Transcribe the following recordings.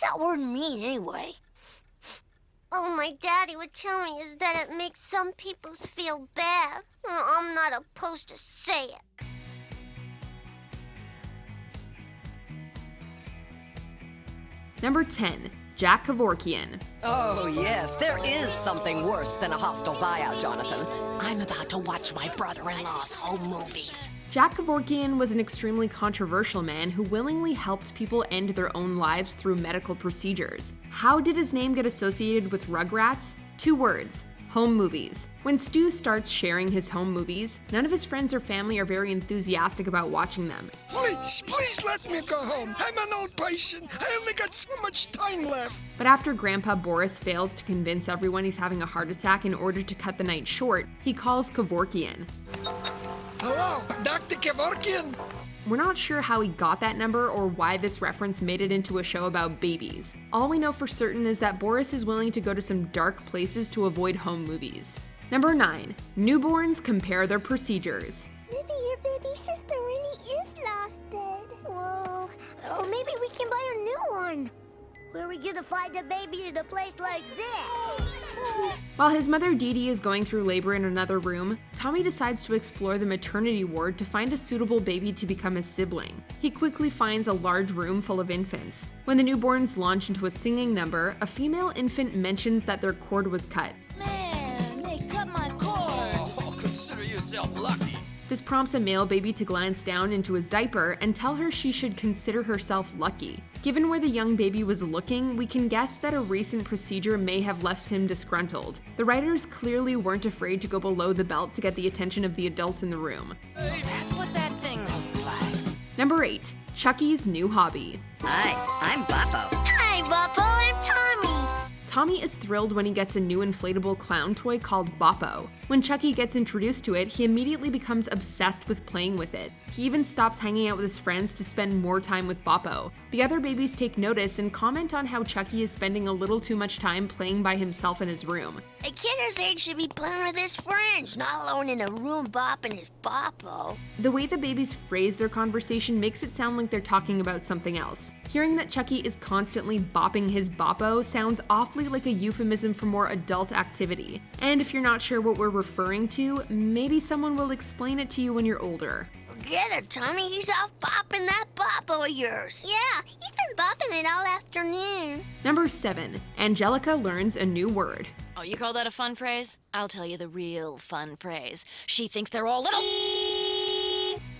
What's that word mean, anyway? All my daddy would tell me is that it makes some people feel bad. I'm not supposed to say it. Number 10. Jack Kevorkain. Oh, yes, there is something worse than a hostile buyout, Jonathan. I'm about to watch my brother-in-law's home movies. Jack Kevorkain was an extremely controversial man who willingly helped people end their own lives through medical procedures. How did his name get associated with Rugrats? 2 words. Home movies. When Stu starts sharing his home movies, none of his friends or family are very enthusiastic about watching them. Please let me go home. I'm an old patient. I only got so much time left. But after Grandpa Boris fails to convince everyone he's having a heart attack in order to cut the night short, he calls Kevorkain. Hello, Dr. Kevorkain. We're not sure how he got that number or why this reference made it into a show about babies. All we know for certain is that Boris is willing to go to some dark places to avoid home movies. Number 9. Newborns compare their procedures. Maybe your baby sister really is lost dead. Well, or maybe we can buy a new one. Where are we gonna find a baby in a place like this? While his mother Dee Dee is going through labor in another room, Tommy decides to explore the maternity ward to find a suitable baby to become his sibling. He quickly finds a large room full of infants. When the newborns launch into a singing number, a female infant mentions that their cord was cut. Man, they cut my cord. Oh, consider yourself lucky. This prompts a male baby to glance down into his diaper and tell her she should consider herself lucky. Given where the young baby was looking, we can guess that a recent procedure may have left him disgruntled. The writers clearly weren't afraid to go below the belt to get the attention of the adults in the room. Hey, that's what that thing looks like. Number 8. Chucky's new hobby. Hi, I'm Boppo. Hi, Boppo. I'm Tommy. Tommy is thrilled when he gets a new inflatable clown toy called Boppo. When Chucky gets introduced to it, he immediately becomes obsessed with playing with it. He even stops hanging out with his friends to spend more time with Boppo. The other babies take notice and comment on how Chucky is spending a little too much time playing by himself in his room. A kid his age should be playing with his friends, not alone in a room bopping his boppo. The way the babies phrase their conversation makes it sound like they're talking about something else. Hearing that Chucky is constantly bopping his boppo sounds awfully like a euphemism for more adult activity. And if you're not sure what we're referring to, maybe someone will explain it to you when you're older. Get it, Tommy. He's off bopping that boppo of yours. Yeah, he's been bopping it all afternoon. Number 7. Angelica learns a new word. Oh, you call that a fun phrase? I'll tell you the real fun phrase. She thinks they're all little.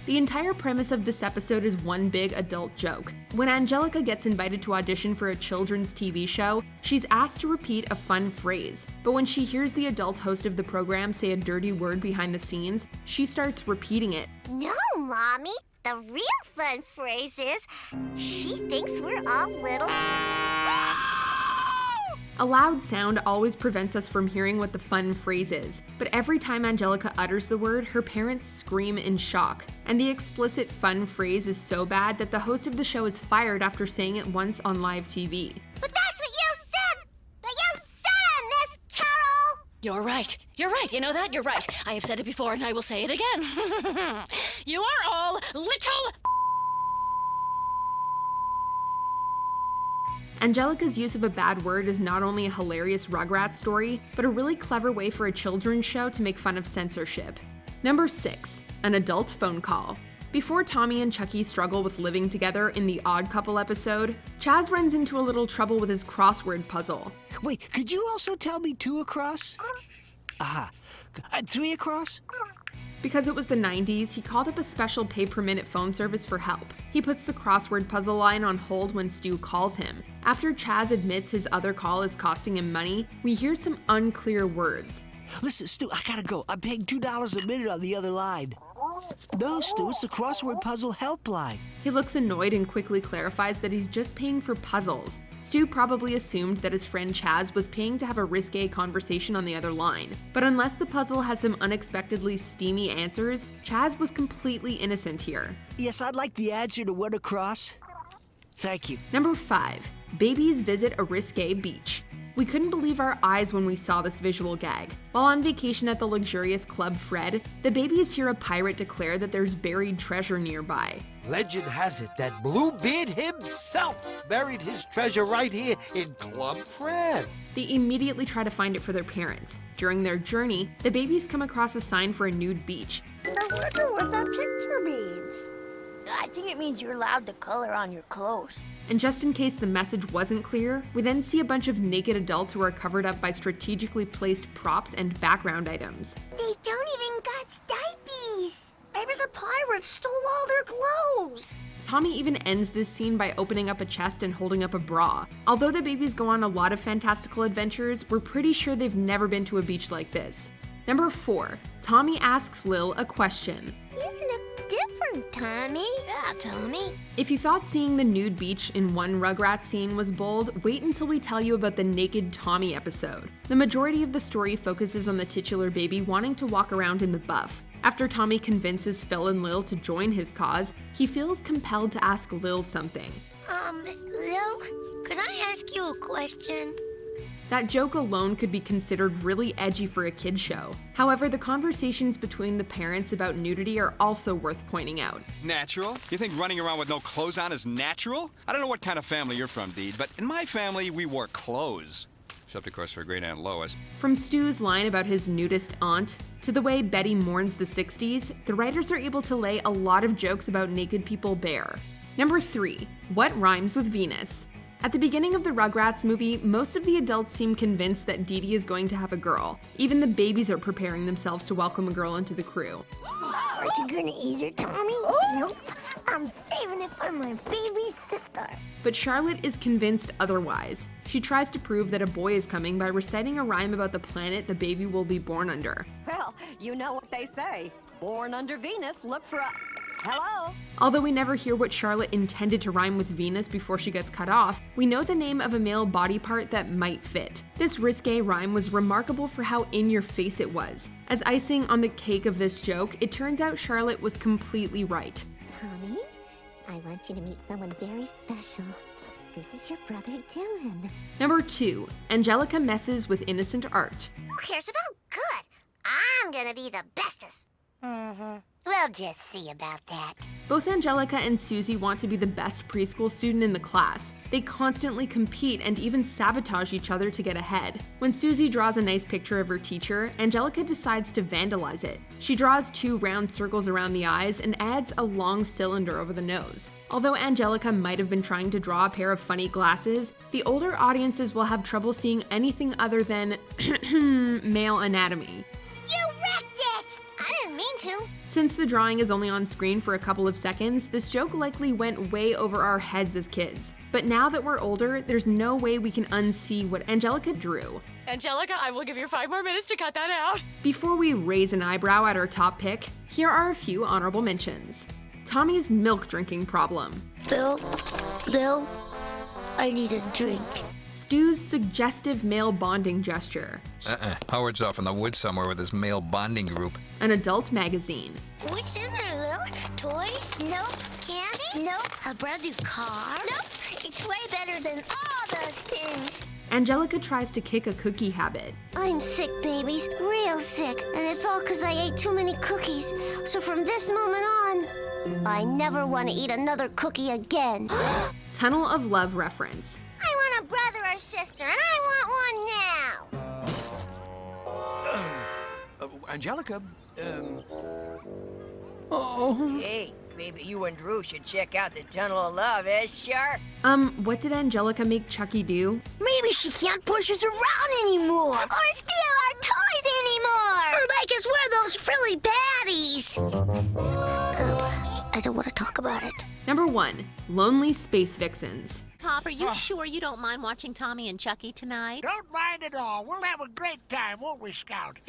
The entire premise of this episode is one big adult joke. When Angelica gets invited to audition for a children's TV show, she's asked to repeat a fun phrase. But when she hears the adult host of the program say a dirty word behind the scenes, she starts repeating it. No, Mommy. The real fun phrase is, she thinks we're all little. A loud sound always prevents us from hearing what the fun phrase is, but every time Angelica utters the word, her parents scream in shock. And the explicit fun phrase is so bad that the host of the show is fired after saying it once on live TV. But that's what you said! But you said it, Miss Carol! You're right. You're right. You know that? You're right. I have said it before and I will say it again. You are all little. Angelica's use of a bad word is not only a hilarious Rugrats story, but a really clever way for a children's show to make fun of censorship. Number 6. An adult phone call. Before Tommy and Chucky struggle with living together in the Odd Couple episode, Chaz runs into a little trouble with his crossword puzzle. Wait, could you also tell me 2 across? Aha. 3 across? Because it was the 90s, he called up a special pay-per-minute phone service for help. He puts the crossword puzzle line on hold when Stu calls him. After Chaz admits his other call is costing him money, we hear some unclear words. Listen, Stu, I gotta go. I'm paying $2 a minute on the other line. No, Stu, it's the crossword puzzle helpline. He looks annoyed and quickly clarifies that he's just paying for puzzles. Stu probably assumed that his friend Chaz was paying to have a risque conversation on the other line. But unless the puzzle has some unexpectedly steamy answers, Chaz was completely innocent here. Yes, I'd like the answer to 1 across. Thank you. Number 5. Babies visit a risque beach. We couldn't believe our eyes when we saw this visual gag. While on vacation at the luxurious Club Fred, the babies hear a pirate declare that there's buried treasure nearby. Legend has it that Bluebeard himself buried his treasure right here in Club Fred. They immediately try to find it for their parents. During their journey, the babies come across a sign for a nude beach. I wonder what that picture means. I think it means you're allowed to color on your clothes. And just in case the message wasn't clear, we then see a bunch of naked adults who are covered up by strategically placed props and background items. They don't even got diapers. Maybe the pirates stole all their clothes. Tommy even ends this scene by opening up a chest and holding up a bra. Although the babies go on a lot of fantastical adventures, we're pretty sure they've never been to a beach like this. Number 4, Tommy asks Lil a question. You look different, Tommy. Yeah, Tommy. If you thought seeing the nude beach in one Rugrats scene was bold, wait until we tell you about the Naked Tommy episode. The majority of the story focuses on the titular baby wanting to walk around in the buff. After Tommy convinces Phil and Lil to join his cause, he feels compelled to ask Lil something. Lil, could I ask you a question? That joke alone could be considered really edgy for a kid show. However, the conversations between the parents about nudity are also worth pointing out. Natural? You think running around with no clothes on is natural? I don't know what kind of family you're from, Deed, but in my family, we wore clothes. Except, of course, for Great Aunt Lois. From Stu's line about his nudist aunt, to the way Betty mourns the 60s, the writers are able to lay a lot of jokes about naked people bare. Number 3, what rhymes with Venus? At the beginning of the Rugrats movie, most of the adults seem convinced that Dee Dee is going to have a girl. Even the babies are preparing themselves to welcome a girl into the crew. Are you gonna eat it, Tommy? Nope. I'm saving it for my baby sister. But Charlotte is convinced otherwise. She tries to prove that a boy is coming by reciting a rhyme about the planet the baby will be born under. Well, you know what they say. Born under Venus, look for a... Hello? Although we never hear what Charlotte intended to rhyme with Venus before she gets cut off, we know the name of a male body part that might fit. This Risque rhyme was remarkable for how in-your-face it was. As icing on the cake of this joke, it turns out Charlotte was completely right. Tommy, I want you to meet someone very special. This is your brother, Dylan. Number 2, Angelica messes with innocent art. Who cares about good? I'm gonna be the bestest. We'll just see about that. Both Angelica and Susie want to be the best preschool student in the class. They constantly compete and even sabotage each other to get ahead. When Susie draws a nice picture of her teacher, Angelica decides to vandalize it. She draws 2 round circles around the eyes and adds a long cylinder over the nose. Although Angelica might have been trying to draw a pair of funny glasses, the older audiences will have trouble seeing anything other than male anatomy. You wrecked it! I didn't mean to. Since the drawing is only on screen for a couple of seconds, this joke likely went way over our heads as kids. But now that we're older, there's no way we can unsee what Angelica drew. Angelica, I will give you 5 more minutes to cut that out. Before we raise an eyebrow at our top pick, here are a few honorable mentions. Tommy's milk drinking problem. Phil, I need a drink. Stu's suggestive male bonding gesture. Howard's off in the woods somewhere with his male bonding group. An adult magazine. What's in there, Lil? Toys? Nope. Candy? Nope. A brand new car? Nope. It's way better than all those things. Angelica tries to kick a cookie habit. I'm sick, babies. Real sick. And it's all because I ate too many cookies. So from this moment on, I never want to eat another cookie again. Tunnel of Love reference. I want a brother or sister, and I want one now. Angelica, Hey, maybe you and Drew should check out the Tunnel of Love, sure? What did Angelica make Chucky do? Maybe she can't push us around anymore. Or steal our toys anymore. Or make us wear those frilly patties. I don't want to talk about it. Number 1, lonely space vixens. Pop, are you sure you don't mind watching Tommy and Chucky tonight? Don't mind at all. We'll have a great time, won't we, Scout?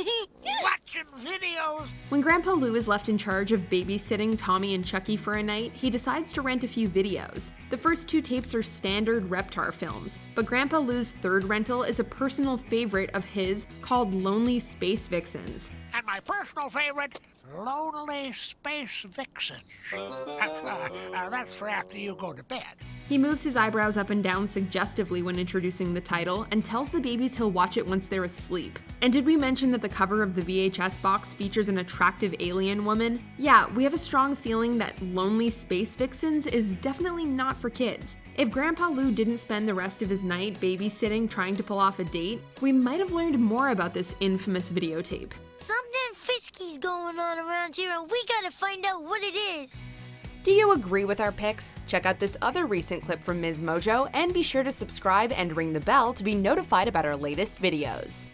Watching videos. When Grandpa Lou is left in charge of babysitting Tommy and Chucky for a night, he decides to rent a few videos. The first 2 tapes are standard Reptar films, but Grandpa Lou's third rental is a personal favorite of his called Lonely Space Vixens. And my personal favorite, Lonely Space Vixens. That's for after you go to bed. He moves his eyebrows up and down suggestively when introducing the title and tells the babies he'll watch it once they're asleep. And did we mention that the cover of the VHS box features an attractive alien woman? Yeah, we have a strong feeling that Lonely Space Vixens is definitely not for kids. If Grandpa Lou didn't spend the rest of his night babysitting trying to pull off a date, we might have learned more about this infamous videotape. Something fisky's going on around here, and we gotta find out what it is. Do you agree with our picks? Check out this other recent clip from Ms. Mojo and be sure to subscribe and ring the bell to be notified about our latest videos.